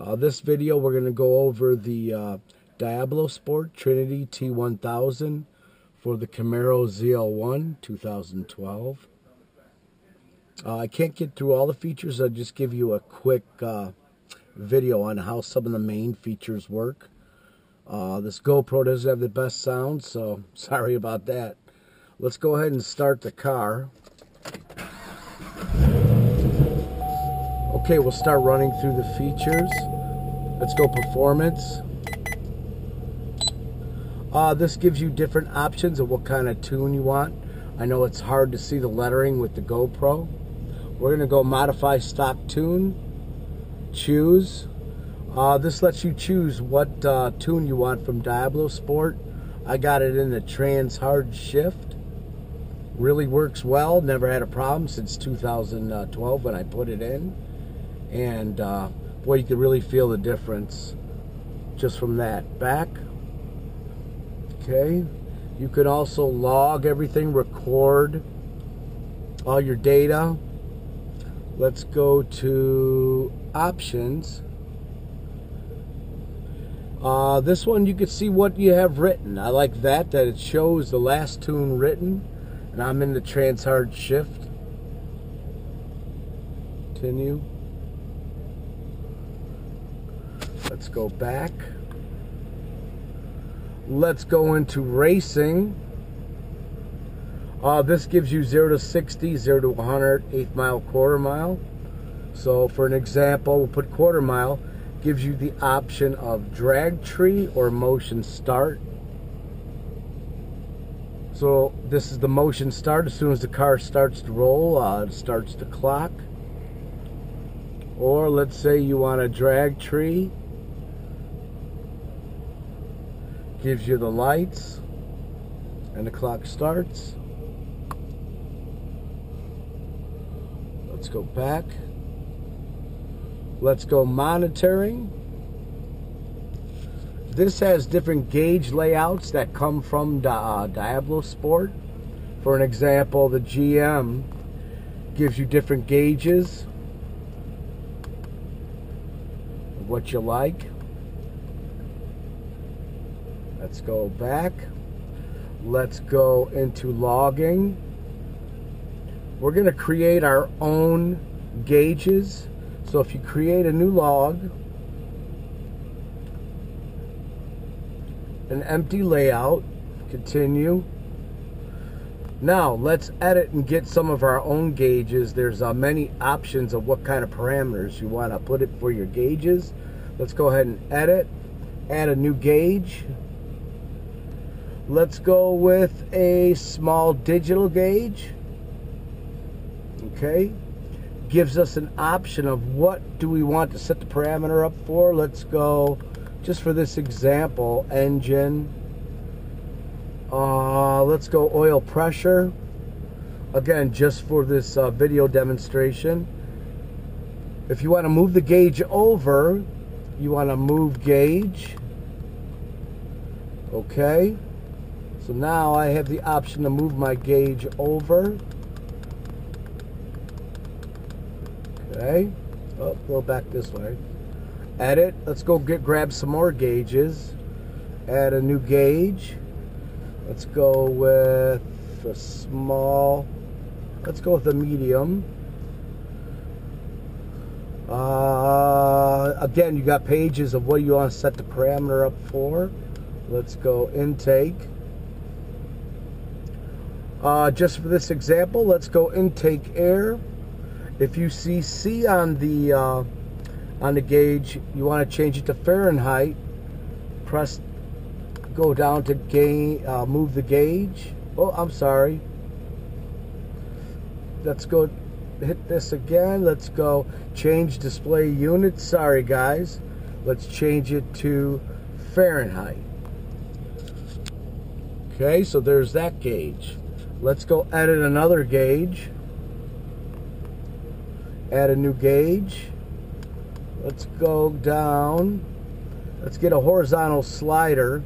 This video we're going to go over the Diablosport Trinity T1000 for the Camaro ZL1 2012. I can't get through all the features. I'll just give you a quick video on how some of the main features work. This GoPro doesn't have the best sound, so sorry about that. Let's go ahead and start the car. Okay, we'll start running through the features. Let's go performance. This gives you different options of what kind of tune you want. I know it's hard to see the lettering with the GoPro. We're going to go modify stock tune. Choose. This lets you choose what tune you want from Diablosport. I got it in the trans hard shift. Really works well. Never had a problem since 2012 when I put it in. And boy, you can really feel the difference just from that. Back. Okay. You can also log everything, record all your data. Let's go to options. This one you can see what you have written. I like that it shows the last tune written. And I'm in the trans hard shift. Continue. Let's go back. Let's go into racing. This gives you 0 to 60, 0 to 100, 1/8 mile, quarter mile. So for an example, we'll put quarter mile. Gives you the option of drag tree or motion start. So this is the motion start. As soon as the car starts to roll, it starts the clock. Or let's say you want a drag tree. Gives you the lights and the clock starts. Let's go back. Let's go monitoring. This has different gauge layouts that come from Diablosport. For an example, the GM gives you different gauges of what you like. Let's go back. Let's go into logging. We're going to create our own gauges. So if you create a new log, an empty layout, continue. Now let's edit and get some of our own gauges. There's many options of what kind of parameters you want to put it for your gauges. Let's go ahead and edit, add a new gauge. Let's go with a small digital gauge. Okay. Gives us an option of what do we want to set the parameter up for. Let's go, just for this example, engine. Let's go oil pressure. Again, just for this video demonstration. If you want to move the gauge over, you want to move gauge. Okay. So now I have the option to move my gauge over. Okay. Oh, go back this way. Edit. Let's go grab some more gauges. Add a new gauge. Let's go with a small. Let's go with a medium. Again, you got pages of what you want to set the parameter up for. Let's go intake. Just for this example, let's go intake air. If you see C on the gauge, you want to change it to Fahrenheit. Press, go down to gain, move the gauge. Oh, I'm sorry. Let's go hit this again. Let's go change display units. Sorry guys. Let's change it to Fahrenheit. Okay, so there's that gauge. Let's go edit another gauge. Add a new gauge. Let's go down. Let's get a horizontal slider.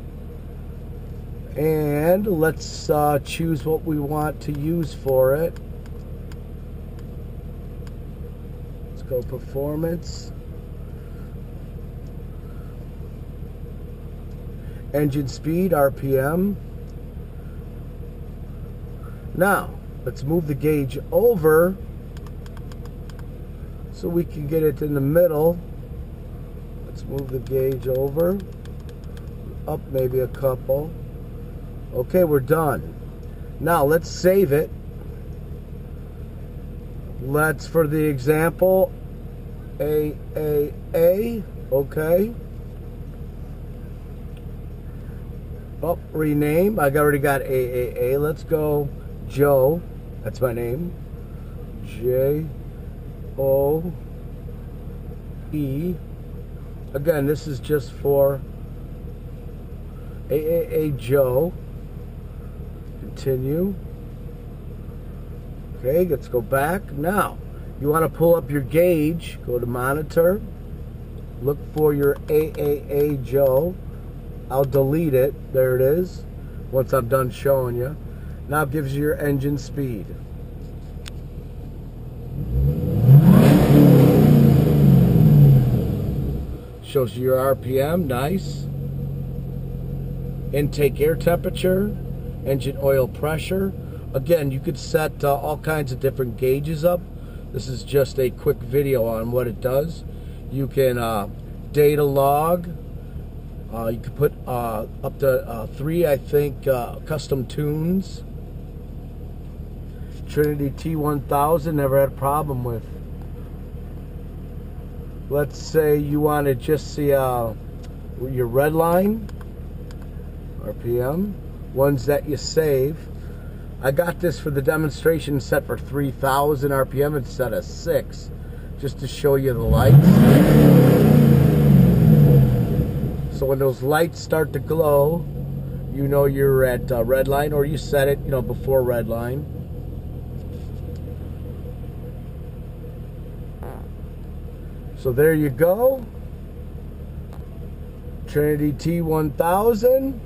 And let's choose what we want to use for it. Let's go performance. engine speed, RPM. Now, let's move the gauge over so we can get it in the middle. Let's move the gauge over, up maybe a couple. Okay, we're done. Now, let's save it. Let's, for the example, A, okay. Oh, rename. I already got A. Let's go Joe. That's my name. J-O-E. Again, this is just for A Joe. Continue. Okay, let's go back. Now, you want to pull up your gauge. Go to monitor. Look for your A Joe. I'll delete it. There it is. Once I'm done showing you. Now it gives you your engine speed. Shows you your RPM. Nice. Intake air temperature. Engine oil pressure. Again, you could set all kinds of different gauges up. This is just a quick video on what it does. You can data log. You can put up to 3, I think, custom tunes. Trinity T1000, never had a problem with. Let's say you want to just see your red line, RPM, ones that you save. I got this for the demonstration set for 3,000 RPM instead of 6, just to show you the lights. So when those lights start to glow, you know you're at red line, or you set it, before red line. So there you go. Trinity T1000.